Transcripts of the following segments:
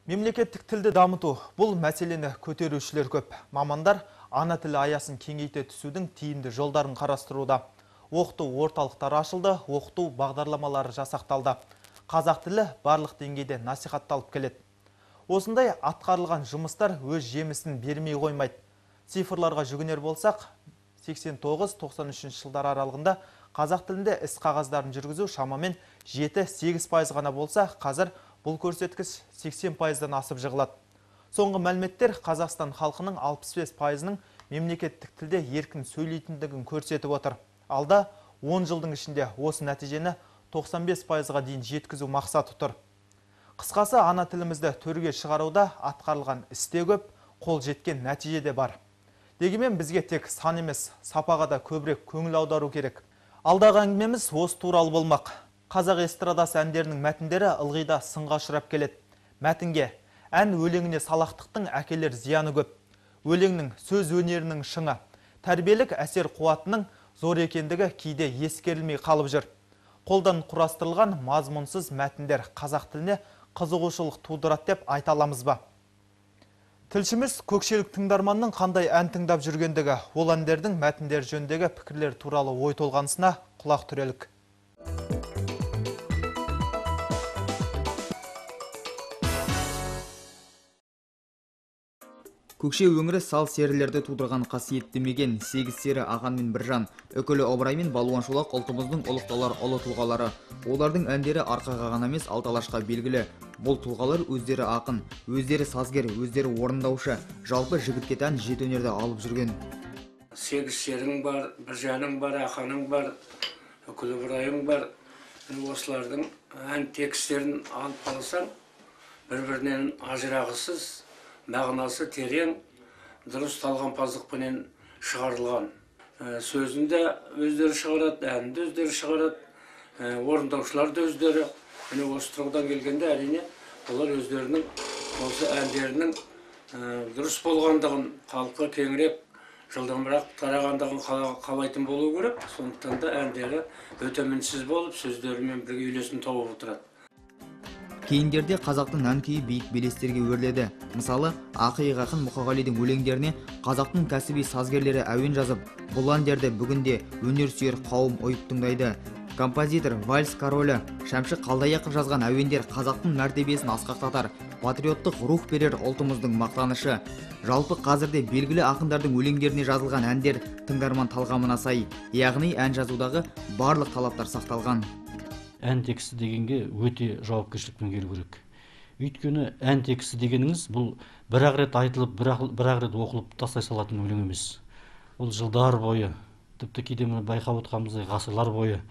Мемлекеттік тілді дамыту бұл мәселені көтерушілер көп. Мамандар ана тілі аясын кеңейте түсудің тиімді жолдарын қарастыруда. Оқыту орталықтары ашылды, оқыту бағдарламалары жасақталды. Қазақ тілі барлық деңгейде насихатталып келеді. Осындай атқарылған жұмыстар өз жемісін бермей қоймайды. Цифрларға жүгінер болсақ, 89-93 жылдар аралығында қазақ тілінде іс қағаздарын жүргізу шамамен 7-8% ғана болса, қазір бұл көрсеткіш 80%-дан асып жығылады. Соңғы мәліметтер Қазақстан халқының 65%-ның мемлекеттік тілде еркін сөйлейтіндігін көрсетіп отыр. Алда 10 жылдың ішінде осы нәтижені 95%-ға дейін жеткізу мақсаты тұр. Қысқасы, ана тілімізді төрге шығаруда атқарылған істе көп, қол жеткен нәтиже де бар. Дегенмен бізге тек сан емес, сапаға да көбірек көңіл аудару керек. Алдағы әңгімеміз осы туралы болмақ. Қазақ эстрадасы әндерінің мәтіндері ылғида сынға ұшырап келеді. Мәтінге, ән өлеңіне салақтықтың әкелер зияны көп. Өлеңнің сөз өнерінің шыңы, тәрбиелік әсер қуатының зор екендігі кейде ескерілмей қалып жүр. Қолдан құрастырылған мазмұнсыз мәтіндер қазақ тіліне қызығушылық тудырады деп айта аламыз ба? Тілшіміз көкшелік тыңдарманның қандай ән тыңдап жүргендігі, ол әндердің мәтіндер жөніндегі пікірлер туралы ой толғанысына құлақ түрелік. Көкше өңірі сал серілерді тудырған қасиетті мекен, сегіз сері Ақан мен Біржан, Үкілі Ыбырай мен Балуан Шолақ ұлтымыздың ұлықталар ұлы тұлғалары. Олардың әндері арқаға ғана емес алталашқа белгілі. Бұл тұлғалар өздері ақын, өздері сазгер, өздері орындаушы, жалпы жігітке тән жеті өнерді алып жүрген. Сегіз серің бар, Біржаның бар, Ақаның бар, Үкілі Ыбырайың бар. Осылардың ән текстерін алып қалсаң, бір-бірінен ажырағысыз, мағынасы терең, дұрыс талғампаздықпенен шығарылған. Сөзінде өздері шығарады, әнді өздері шығарады, орындаушылар да өздері. Осы тұрғыдан келгенде әрине олар өздерінің осы әндерінің дұрыс болғандығын, халыққа кеңірек жылдамырақ тарағандығын қалайтын болу керек. Сондықтан да әндері өте мінсіз болып, сөздерімен бірге үйлесім тауып отырады. Кейіндерде қазақтың ән күйі биік белестерге өрледі. Мысалы, ақиық ақын Мұқағалидың өлеңдеріне қазақтың кәсіби сазгерлері әуен жазып, бұл әндерді бүгінде өнер сүйер қауым ойып тыңдайды. Композитор, вальс королі Шәмші Қалдаяқов жазған әуендер қазақтың мәртебесін асқақтатар, патриоттық рух берер ұлтымыздың мақтанышы. Жалпы қазірде белгілі ақындардың өлеңдеріне жазылған әндер тыңдарман талғамына сай, яғни ән жазудағы барлық талаптар сақталған. Ән тексті дегенге өте жауапкершілікпен келу керек. Өйткені ән тексті дегеніңіз бұл бір-ақ рет айтылып, бір-ақ рет оқылып тастай салатын өлең емес. Ол жылдар бойы, тіпті кейде байқап отырғанымыздай ғасырлар бойы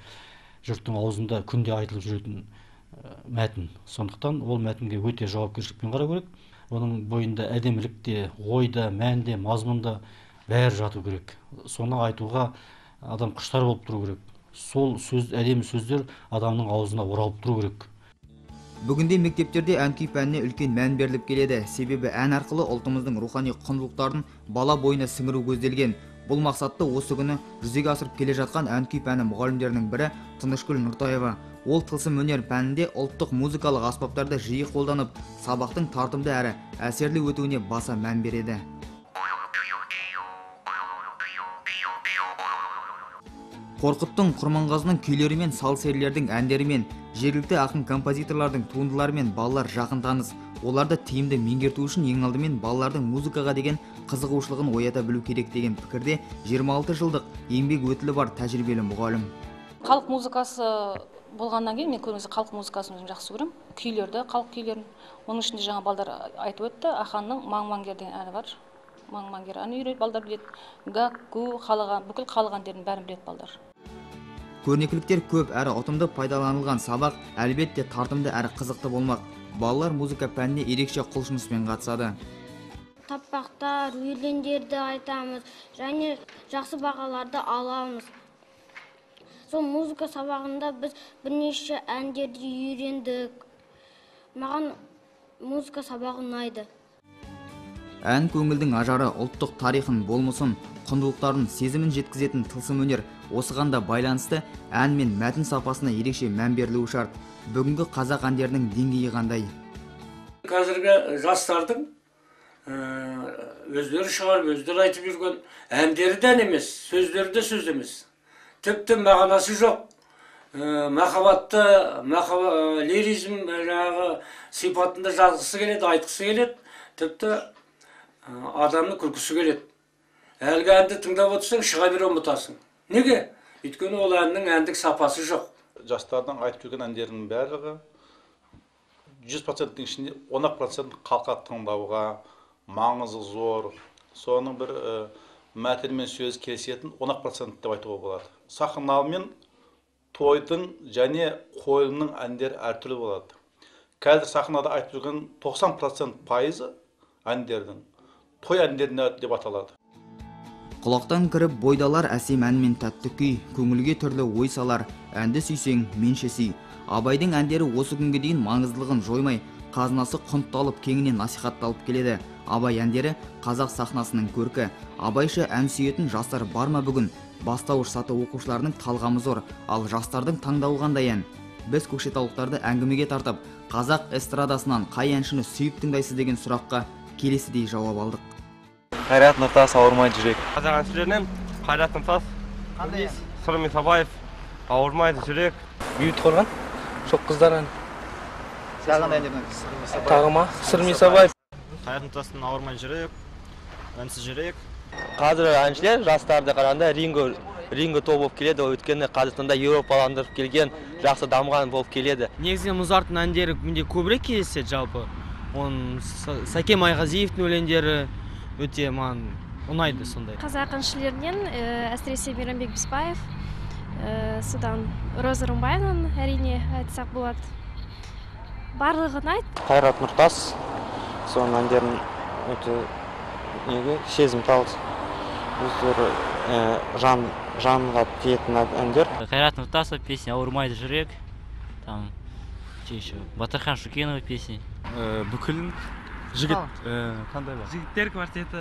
жұрттың аузында күнде айтылып жүретін мәтін. Сондықтан ол мәтінге өте жауапкершілікпен қарау керек. Оның бойында әдемілікте, ойда, мәнде, мазмұнда бәрі жату керек. Соны айтуға адам құштар болып тұру керек. Сол әдемі сөздер адамның аузына оралып тұру керек. Бүгінде мектептерде ән күй пәніне үлкен мән беріліп келеді. Себебі ән арқылы ұлтымыздың рухани құндылықтарын бала бойына сіңіру көзделген. Бұл мақсатты осы күні жүзеге асырып келе жатқан ән күй пәні мұғалімдерінің бірі Тынышкүл Нұртаева. Ол тылсым өнер пәнінде ұлттық музыкалық аспаптарды жиі қолданып, сабақтың тартымды әрі әсерлі өтуіне баса мән береді. Қорқыттың, Құрманғазының күйлерімен, сал серілердің әндерімен, жергілікті ақын композиторлардың туындыларымен балалар жақын таныс. Оларды тиімді меңгерту үшін ең алдымен балалардың музыкаға деген қызығушылығын оята білу керек деген пікірде 26 жылдық еңбек өтілі бар тәжірибелі мұғалім. Халық музыкасы болғаннан кейін мен көбінесе халық музыкасын жақсы көремін. Күйлерді, халық күйлерін. Оның ішінде жаңа балдар айтып өтті, Ақанның Маң-Маңгер деген әні бар. Маң-Маңгер әні үйренеді, балдар біледі. Гәкку, бүкіл халық әндерін бәрін біледі балдар. Көрнекіліктер көп әрі ұтымды пайдаланылған сабақ әлбетте тартымды әрі қызықты болмақ. Балалар музыка пәніне ерекше құлшыныспен қатысады. Таппақтар, өлеңдерді айтамыз, және жақсы бағаларды аламыз. Сол музыка сабағында біз бірнеше әндерді үйрендік. Маған музыка сабағы ұнайды. Ән көңілдің ажары, ұлттық тарихын, болмысын, құндылықтарын, сезімін жеткізетін тылсым өнер. Осыған да байланысты ән мен мәтін сапасына ерекше мән берілуі шарт. Бүгінгі қазақ әндерінің деңгейі қандай? Қазіргі жастардың өздері шығарып, өздері айтып жүрген әндері дән емес, сөздері де сөз емес. Тіпті мағынасы жоқ. Махаббатты, лиризм сипатында жазғысы келеді, айтқысы келеді. Тіпті адамның күлкісі келеді. Әлгі әнді тыңдап отырсаң, шыға бере ұмытасың. Неге? Өйткені ол әннің әндік сапасы жоқ. Жастардың айтып жүрген әндерінің барлығы 100%-ның ішінде 10% халыққа тыңдауға маңызы зор. Соның бір мәтін мен сөз келісетін 10% деп айтуға болады. Сахналы мен тойдың және қойылымның әндері әртүрлі болады. Қазір сахнада айтып жүрген 90% пайызы әндердің той әндеріне деп аталады. Құлақтан кіріп бойдалар әсем ән мен тәтті күй, көңілге түрлі ой салар, әнді сүйсең менше сүй. Абайдың әндері осы күнге дейін маңыздылығын жоймай, қазынасы құнтталып кеңінен насихатталып келеді. Абай әндері қазақ сахнасының көркі. Абайша ән сүйетін жастар бар ма бүгін? Бастауыш саты оқушыларының талғамы зор, ал жастардың таңдауы қандай ән? Біз көкшетаулықтарды әңгімеге тартып, қазақ эстрадасынан қай әншіні сүйіп тыңдайсыз деген сұраққа келесідей жауап алдық. Қайрат Нұртас, ауырмайды жүрек. Қазақ әншілерінен Қайрат Нұртас, Сырым Исабаев, ауырмайды жүрек. Бейбіт Қорған, Шоқ қыздар әні. Саған әндердің Тағыма, Сырым Исабаев. Қайрат Нұртастың ауырмайды жүрек, үнсіз жүрек. Қазір әншілер жастарды қарағанда ринго топ болып келеді, өйткені Қазақстанда еуропаландырып келген, жақсы дамыған болып келеді. Негізінен Мұзарттың әндері менде көбірек кездеседі жалпы. Оның Сәкен Майғазиевтің өлеңдері өте маған ұнайды сондай. Қазақ әншілерінен әсіресе Мейрамбек Беспаев, содан Роза Рымбаеваны әрине айтсақ болады. Барлығы ұнайды. Қайрат Нұртас, соның әндерін өте сезімтал, өздері жанға тиетін әндер. Қайрат Нұртасов песня «Ауырмайды жүрек», там Батырхан Шукенова песня. Бүкіл жігіт қандай бар? Жігіттер квартеті,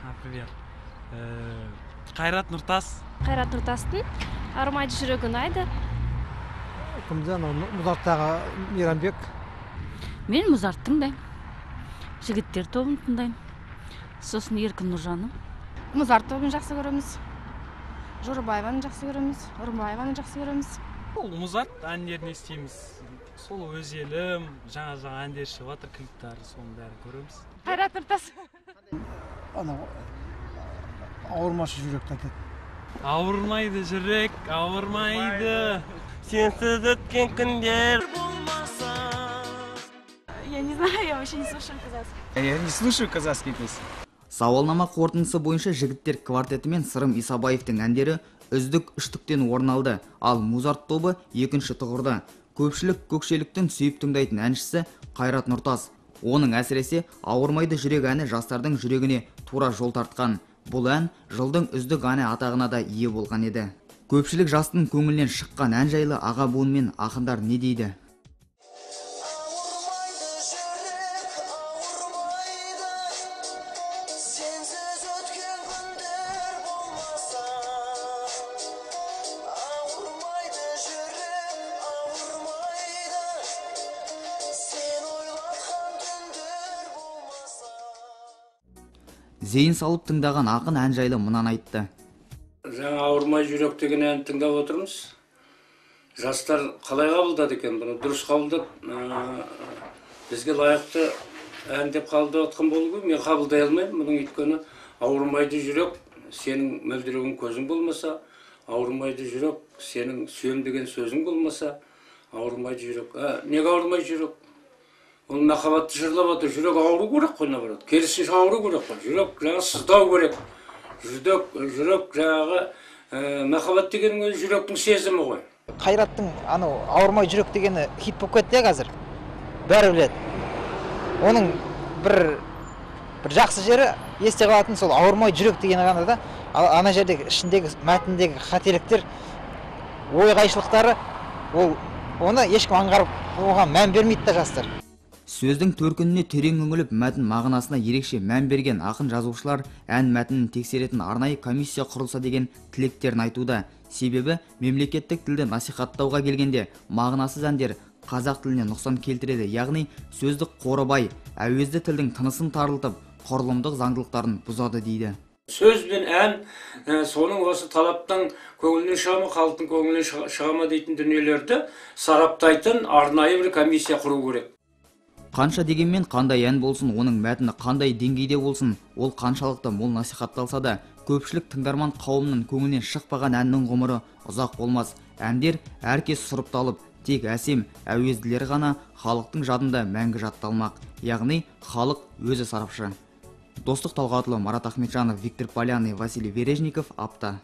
например. Қайрат Нұртас. Қайрат Нұртастың «Ауырмайды жүрек» ұнайды. Мұзарттағы Мейрамбек. Мен Мұзарт тыңдаймын. Жігіттер тобын тыңдаймын. Сосын Еркін Нұржаны. Мұзарт тобын жақсы көреміз. Жорабаеваны жақсы көреміз. Ұрымбаеваны жақсы көреміз. Мұзарт әндерін естиміз. Сол өз елім, жаңа әндер шығып жатыр, клиптар, соның бәрін көреміз. Қайрат Нұртас. Ауырмашы жүректі айтады. Ауырмайды жүрек, ауырмайды. Сенсіз өткен күндер. Я не знаю, я вообще не слушаю казахский. Я не слушаю казахский песни. Сауалнама қорытындысы бойынша жігіттер квартеті мен Сырым Исабаевтың әндері үздік үштіктен орын алды, ал Мұзарт тобы екінші тұғырда. Көпшілік көкшеліктің сүйіп тыңдайтын әншісі Қайрат Нұртас. Оның әсіресе ауырмайды жүрек әні жастардың жүрегіне тура жол тартқан. Бұл ән жылдың үздік әні атағына да ие болған еді. Көпшілік жастың көңілінен шыққан ән жайлы аға буын мен ақындар не дейді? Зейін салып тыңдаған ақын ән жайлы мынаны айтты. Жаңа «Ауырмай жүрек» деген әнді тыңдап отырмыз. Жастар қалай қабылдады екен, бұны дұрыс қабылдап, бізге лайықты ән деп қабылдап отқан болуы, мен қабылдай алмаймын. Мұның өйткені ауырмайды жүрек, сенің мөлдіреген көзің болмаса, ауырмайды жүрек, сенің сүйем деген сөзің болмаса, ауырмайды жүрек. Неге ауырмайды жүрек? Ол махаббатты жырлап отыр, жүрек ауыру керек қойна барады. Керісінше ауыру керек қой. Жүрек жаңа сыздау керек. Жүрек жаңағы махаббат дегеннің өзі жүректің сезімі ғой. Қайраттың ауырмай жүрек дегені хит болып кетті қазір. Бәрі біледі. Оның бір жақсы жері есте қалатын сол ауырмай жүрек дегені ғана да. Ана жердегі ішіндегі мәтіндегі қателіктер, ой қайшылықтары, оны ешкім аңғарып оған мән бермейді да жастар. Сөздің төркініне терең үңіліп, мәтін мағынасына ерекше мән берген ақын жазушылар ән мәтінін тексеретін арнайы комиссия құрылса деген тілектерін айтуда. Себебі мемлекеттік тілді насихаттауға келгенде мағынасыз әндер қазақ тіліне нұқсан келтіреді, яғни сөздік қоры бай, әуезді тілдің тынысын тарылтып, құрылымдық заңдылықтарын бұзады дейді. Сөз бен ән, соның осы талаптың көңілінен шыға ма, халықтың көңілінен шыға ма дейтін дүниелерді сараптайтын арнайы бір комиссия құру керек. Қанша дегенмен қандай ән болсын, оның мәтіні қандай деңгейде болсын, ол қаншалықты мол насихатталса да, көпшілік тыңдарман қауымның көңілінен шықпаған әннің ғұмыры ұзақ болмас. Әндер әркез сұрыпталып, тек әсем әуезділері ғана халықтың жадында мәңгі жатталмақ. Яғни халық өзі сарапшы. Достық Талғатұлы, Марат Ахметжанов, Виктор Поляный, Василий Вережников, Апта.